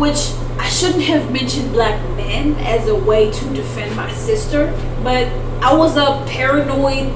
which I shouldn't have mentioned black men as a way to defend my sister, but I was a paranoid,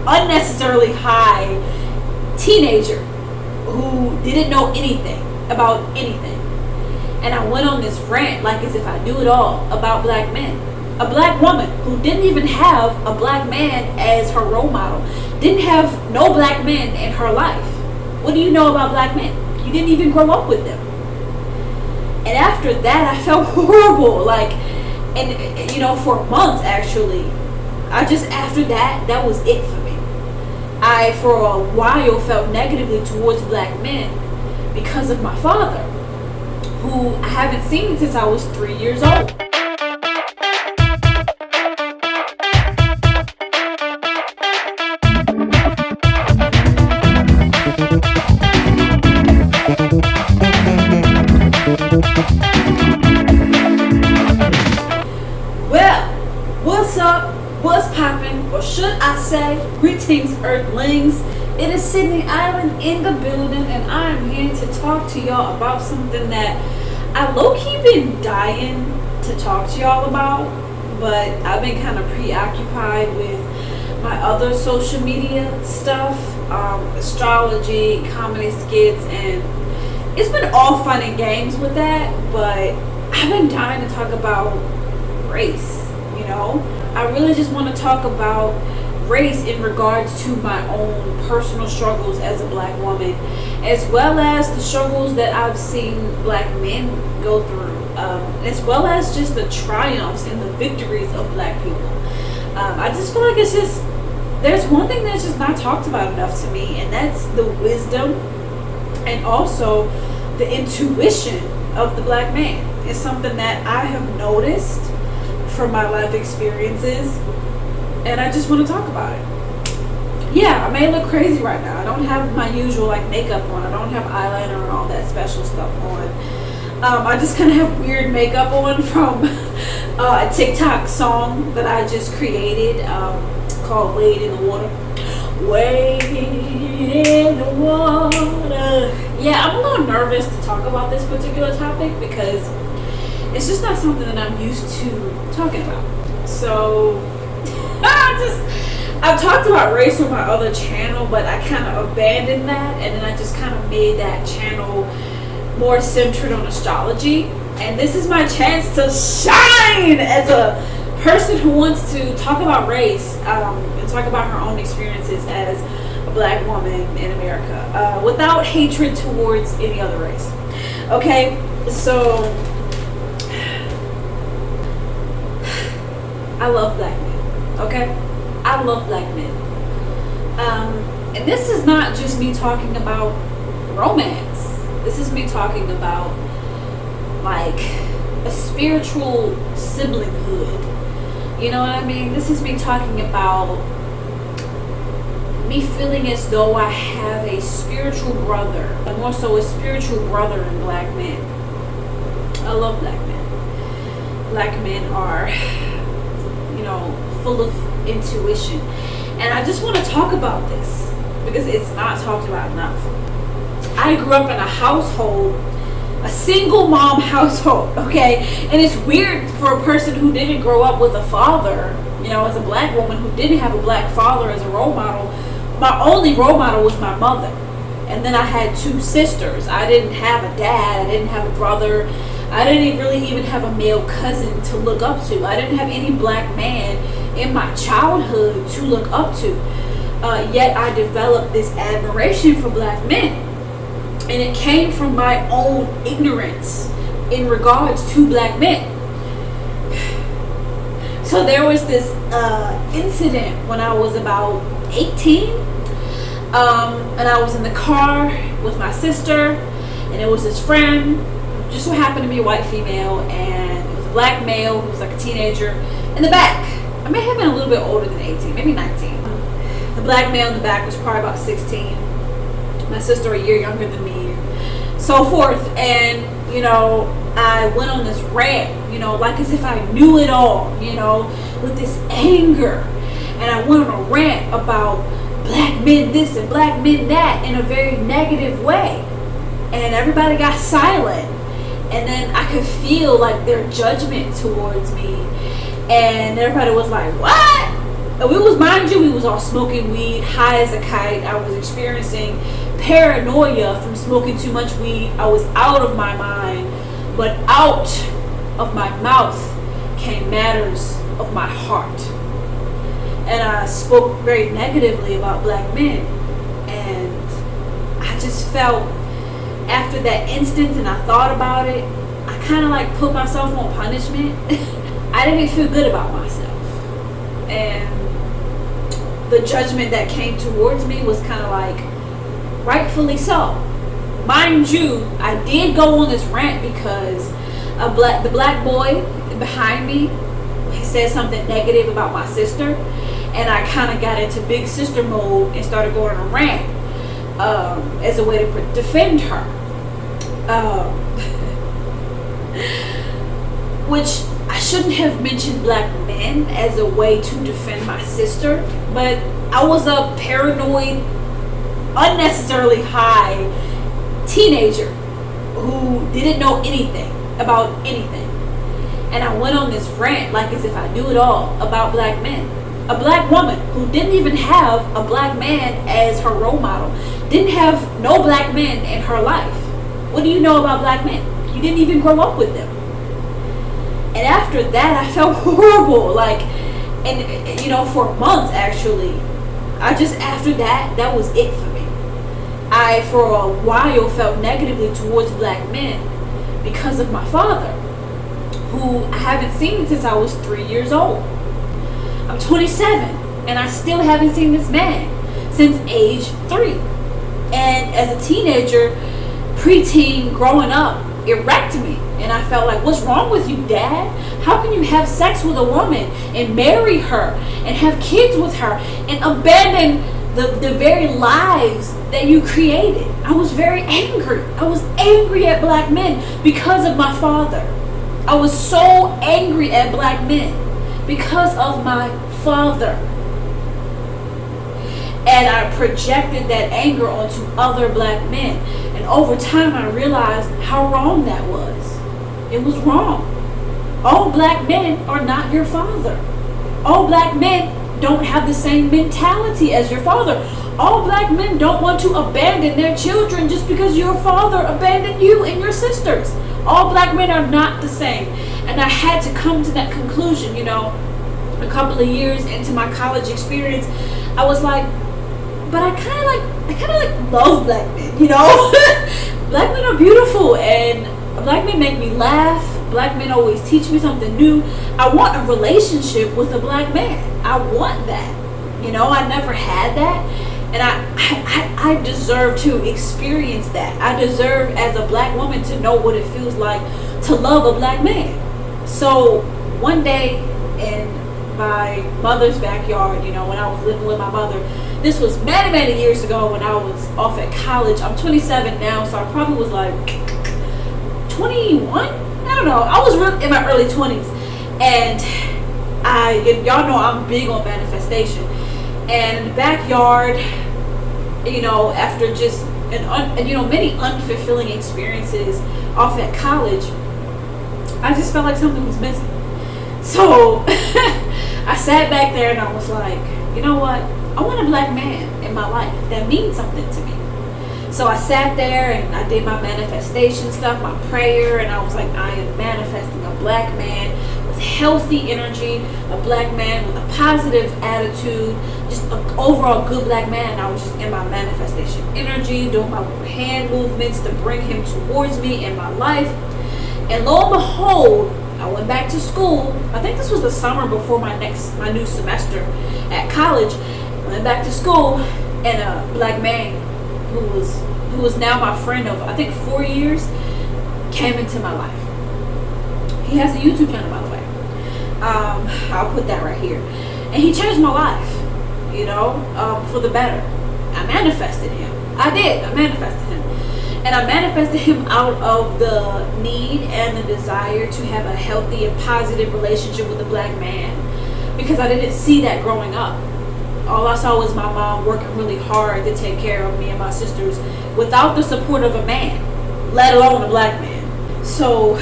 unnecessarily high teenager who didn't know anything about anything. And I went on this rant like as if I knew it all about black men. A black woman who didn't even have a black man as her role model, didn't have no black men in her life. What do you know about black men? You didn't even grow up with them. And after that, I felt horrible. And for months actually, after that, that was it for me. I, for a while, felt negatively towards black men because of my father, who I haven't seen since I was 3 years old. Well, what's up? What's poppin'? Or should I say, greetings, Earthlings. It is Sydney Island in the building, and I am here to talk to y'all about something that I low-key been dying to talk to y'all about, but I've been kind of preoccupied with my other social media stuff, astrology, comedy skits, and it's been all fun and games with that, but I've been dying to talk about race. I really just want to talk about race in regards to my own personal struggles as a black woman, as well as the struggles that I've seen black men go through, as well as just the triumphs and the victories of black people. I just feel like there's one thing that's just not talked about enough to me, and that's the wisdom and also the intuition of the black man. It's something that I have noticed from my life experiences, and I just want to talk about it. Yeah, I may look crazy right now. I don't have my usual makeup on. I don't have eyeliner and all that special stuff on. I just kind of have weird makeup on from a TikTok song that I just created called Wade in the Water. Wade in the water. Yeah, I'm a little nervous to talk about this particular topic because it's just not something that I'm used to talking about. So I've talked about race on my other channel, but I kind of abandoned that, and then I just kind of made that channel more centered on astrology. And this is my chance to shine as a person who wants to talk about race and talk about her own experiences as a black woman in America without hatred towards any other race. Okay, so I love black men, okay? I love black men. And this is not just me talking about romance. This is me talking about a spiritual siblinghood. You know what I mean? This is me talking about me feeling as though I have a spiritual brother, and more so a spiritual brother in black men. I love black men. Black men are full of intuition, and I just want to talk about this because it's not talked about enough. I grew up in a single mom household, okay, and it's weird for a person who didn't grow up with a father, as a black woman who didn't have a black father as a role model. My only role model was my mother, and then I had two sisters. I didn't have a dad, I didn't have a brother, I didn't really even have a male cousin to look up to. I didn't have any black man in my childhood to look up to. Yet I developed this admiration for black men. And it came from my own ignorance in regards to black men. So there was this incident when I was about 18. And I was in the car with my sister. And it was this friend who just so happened to be a white female. And it was a black male who was like a teenager in the back. I may have been a little bit older than 18, maybe 19. The black male in the back was probably about 16. My sister a year younger than me, so forth. And I went on this rant, like as if I knew it all, with this anger. And I went on a rant about black men this and black men that in a very negative way. And everybody got silent. And then I could feel like their judgment towards me, and everybody was like, what? And we was, mind you, we was all smoking weed, high as a kite. I was experiencing paranoia from smoking too much weed. I was out of my mind, but out of my mouth came matters of my heart. And I spoke very negatively about black men. And I just felt, after that instance, and I thought about it, I kind of like put myself on punishment. I didn't feel good about myself. And the judgment that came towards me was kind of like, rightfully so. Mind you, I did go on this rant because the black boy behind me, he said something negative about my sister, and I kind of got into big sister mode and started going on a rant as a way to defend her. Which I shouldn't have mentioned black men as a way to defend my sister, but I was a paranoid, unnecessarily high teenager who didn't know anything about anything. And I went on this rant like as if I knew it all about black men. A black woman who didn't even have a black man as her role model, didn't have no black men in her life. What do you know about black men? You didn't even grow up with them. And after that, I felt horrible. Like, and you know, for months actually, after that, that was it for me. I, for a while, felt negatively towards black men because of my father, who I haven't seen since I was 3 years old. I'm 27, and I still haven't seen this man since age 3. And as a teenager, preteen, growing up, it wrecked me. And I felt like, what's wrong with you, Dad? How can you have sex with a woman and marry her and have kids with her and abandon the very lives that you created? I was very angry. I was angry at black men because of my father. I was so angry at black men because of my father. And I projected that anger onto other black men. And over time I realized how wrong that was. It was wrong. All black men are not your father. All black men don't have the same mentality as your father. All black men don't want to abandon their children just because your father abandoned you and your sisters. All black men are not the same. And I had to come to that conclusion, you know, a couple of years into my college experience. I was like, but I kind of like love black men, you know? Black men are beautiful, and black men make me laugh. Black men always teach me something new. I want a relationship with a black man. I want that. You know, I never had that. And I deserve to experience that. I deserve, as a black woman, to know what it feels like to love a black man. So one day in my mother's backyard, you know, when I was living with my mother, this was many, many years ago when I was off at college. I'm 27 now, so I probably was like 21? I don't know. I was in my early 20s. And y'all know I'm big on manifestation. And in the backyard, you know, after just many unfulfilling experiences off at college, I just felt like something was missing. So I sat back there and I was like, you know what? I want a black man in my life that means something to me. So I sat there and I did my manifestation stuff, my prayer, and I was like, I am manifesting a black man with healthy energy, a black man with a positive attitude, just an overall good black man. And I was just in my manifestation energy, doing my little hand movements to bring him towards me in my life. And lo and behold, I went back to school. I think this was the summer before my new semester at college. I went back to school, and a black man who was now my friend of, I think, 4 years, came into my life. He has a YouTube channel, by the way. I'll put that right here. And he changed my life, you know, for the better. I manifested him. I manifested him. And I manifested him out of the need and the desire to have a healthy and positive relationship with a black man, because I didn't see that growing up. All I saw was my mom working really hard to take care of me and my sisters without the support of a man, let alone a black man. So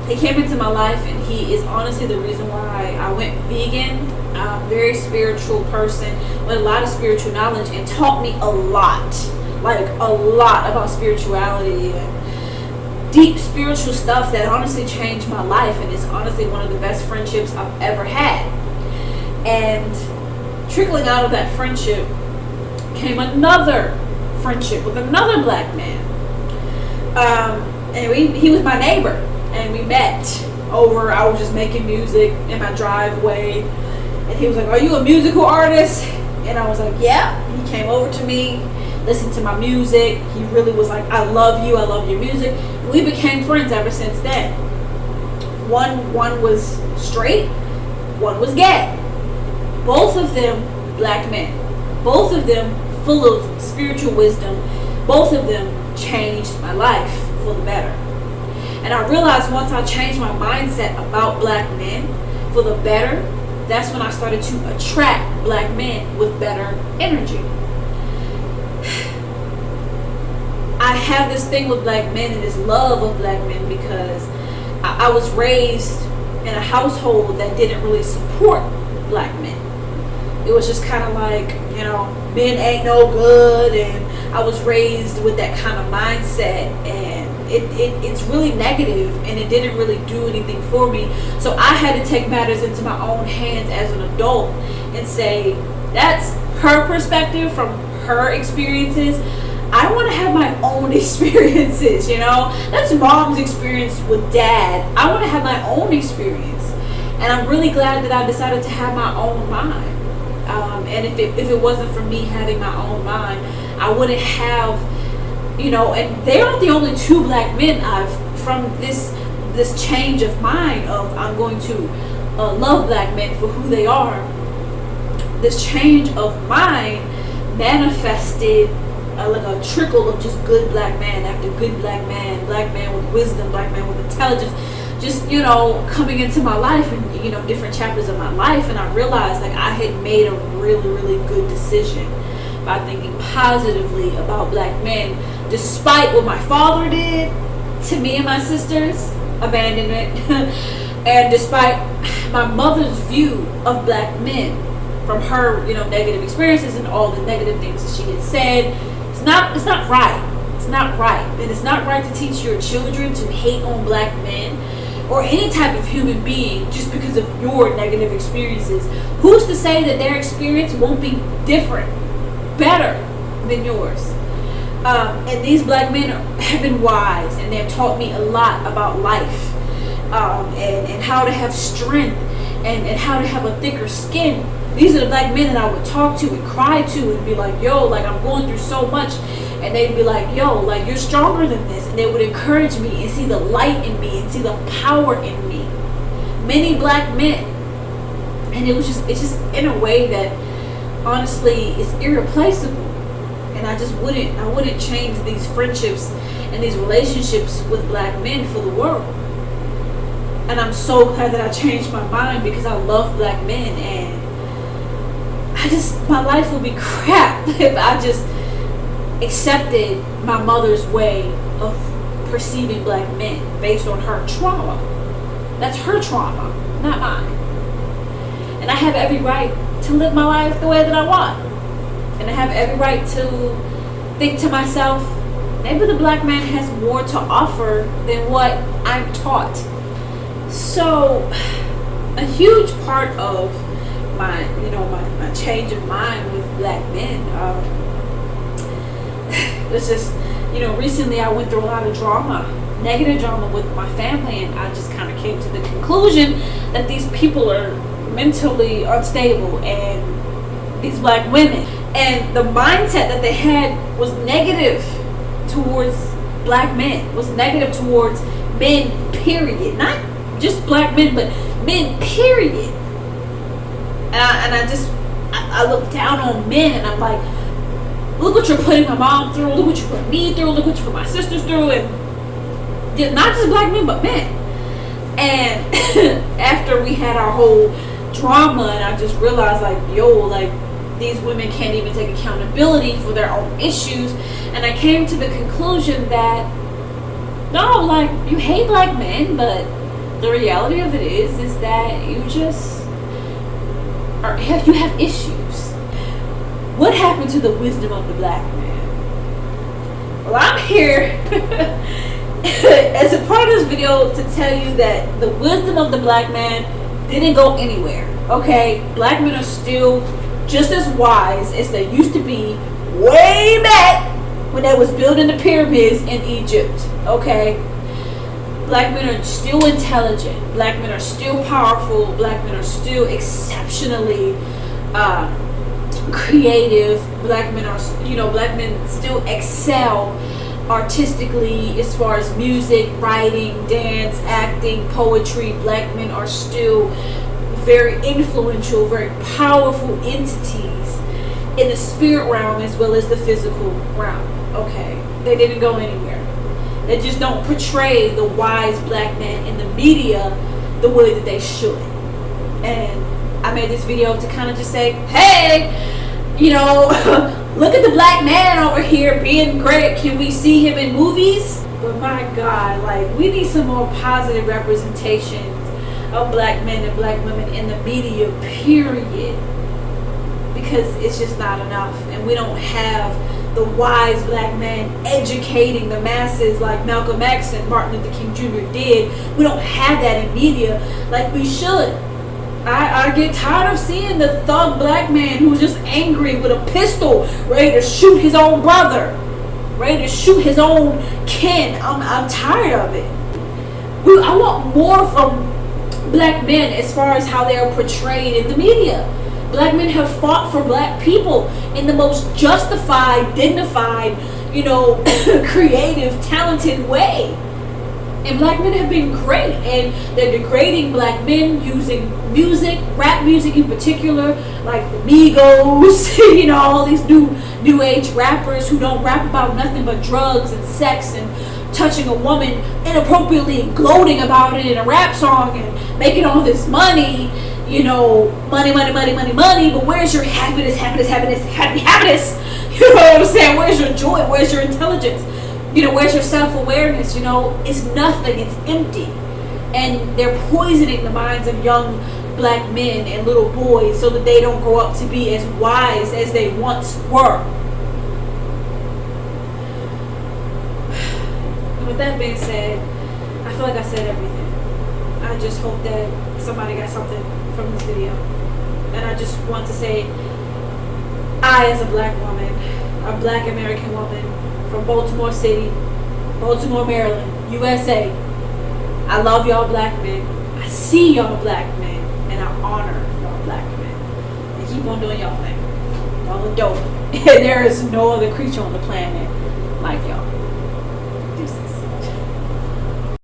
he came into my life, and he is honestly the reason why I went vegan. Very spiritual person with a lot of spiritual knowledge, and taught me a lot, like a lot about spirituality and deep spiritual stuff that honestly changed my life, and is honestly one of the best friendships I've ever had. And trickling out of that friendship came another friendship with another black man. And he was my neighbor, and we met over, I was just making music in my driveway, and he was like, "Are you a musical artist?" And I was like, "Yeah." He came over to me, listened to my music. He really was like, "I love you, I love your music." And we became friends ever since then. One was straight, one was gay. Both of them black men. Both of them full of spiritual wisdom. Both of them changed my life for the better. And I realized once I changed my mindset about black men for the better, that's when I started to attract black men with better energy. I have this thing with black men and this love of black men because I was raised in a household that didn't really support black men. It was just kind of like, men ain't no good, and I was raised with that kind of mindset, and it's really negative, and it didn't really do anything for me. So I had to take matters into my own hands as an adult and say, that's her perspective from her experiences. I want to have my own experiences, That's mom's experience with dad. I want to have my own experience. And I'm really glad that I decided to have my own mind. And if it wasn't for me having my own mind, I wouldn't have, and they aren't the only two black men from this change of mind of I'm going to love black men for who they are. This change of mind manifested like a trickle of just good black man after good black man with wisdom, black man with intelligence, just coming into my life and different chapters of my life. And I realized like I had made a really, really good decision by thinking positively about black men, despite what my father did to me and my sisters, abandonment, and despite my mother's view of black men from her negative experiences and all the negative things that she had said. It's not right. It's not right. And it's not right to teach your children to hate on black men or any type of human being just because of your negative experiences. Who's to say that their experience won't be different, better than yours? And these black men have been wise, and they've taught me a lot about life, and how to have strength, and how to have a thicker skin. These are the black men that I would talk to and cry to and be like, yo, like I'm going through so much. And they'd be like, yo, like you're stronger than this. And they would encourage me and see the light in me and see the power in me. Many black men. And it's just in a way that honestly is irreplaceable. And I wouldn't change these friendships and these relationships with black men for the world. And I'm so glad that I changed my mind because I love black men, and my life would be crap if I just accepted my mother's way of perceiving black men based on her trauma. That's her trauma, not mine. And I have every right to live my life the way that I want. And I have every right to think to myself, maybe the black man has more to offer than what I'm taught. So a huge part of my change of mind with black men was just, recently I went through a lot of drama, negative drama with my family, and I just kind of came to the conclusion that these people are mentally unstable, and these black women, and the mindset that they had was negative towards black men, was negative towards men, period. Not just black men, but men, period. And I look down on men, and I'm like, look what you're putting my mom through, look what you put me through, look what you put my sisters through, and not just black men, but men. And after we had our whole drama, and I just realized like, yo, like these women can't even take accountability for their own issues. And I came to the conclusion that no, like, you hate black men, but the reality of it is that you just you have issues. What happened to the wisdom of the black man? Well, I'm here as a part of this video to tell you that the wisdom of the black man didn't go anywhere. Okay, black men are still just as wise as they used to be way back when they was building the pyramids in Egypt. Okay, black men are still intelligent, black men are still powerful, black men are still exceptionally creative, black men are, black men still excel artistically as far as music, writing, dance, acting, poetry. Black men are still very influential, very powerful entities in the spirit realm as well as the physical realm. Okay, they didn't go anywhere. They just don't portray the wise black man in the media the way that they should. And I made this video to kind of just say, hey, look at the black man over here being great. Can we see him in movies? But my God, like, we need some more positive representations of black men and black women in the media, period. Because it's just not enough. And we don't have the wise black man educating the masses like Malcolm X and Martin Luther King Jr. did. We don't have that in media like we should. I get tired of seeing the thug black man who's just angry with a pistol, ready to shoot his own brother, ready to shoot his own kin. I'm tired of it. I want more from black men as far as how they are portrayed in the media. Black men have fought for black people in the most justified, dignified, creative, talented way. And black men have been great, and they're degrading black men using music, rap music in particular, like the Migos, all these new age rappers who don't rap about nothing but drugs and sex and touching a woman inappropriately and gloating about it in a rap song and making all this money. Money, but where's your happiness? You know what I'm saying? Where's your joy? Where's your intelligence? Where's your self-awareness? It's nothing. It's empty. And they're poisoning the minds of young black men and little boys so that they don't grow up to be as wise as they once were. And with that being said, I feel like I said everything. I just hope that somebody got something from this video. And I just want to say, I, as a black woman, a black American woman from Baltimore City, Baltimore, Maryland, USA, I love y'all black men. I see y'all black men, and I honor y'all black men. And keep on doing y'all thing. Y'all are dope. And there is no other creature on the planet like y'all. Deuces.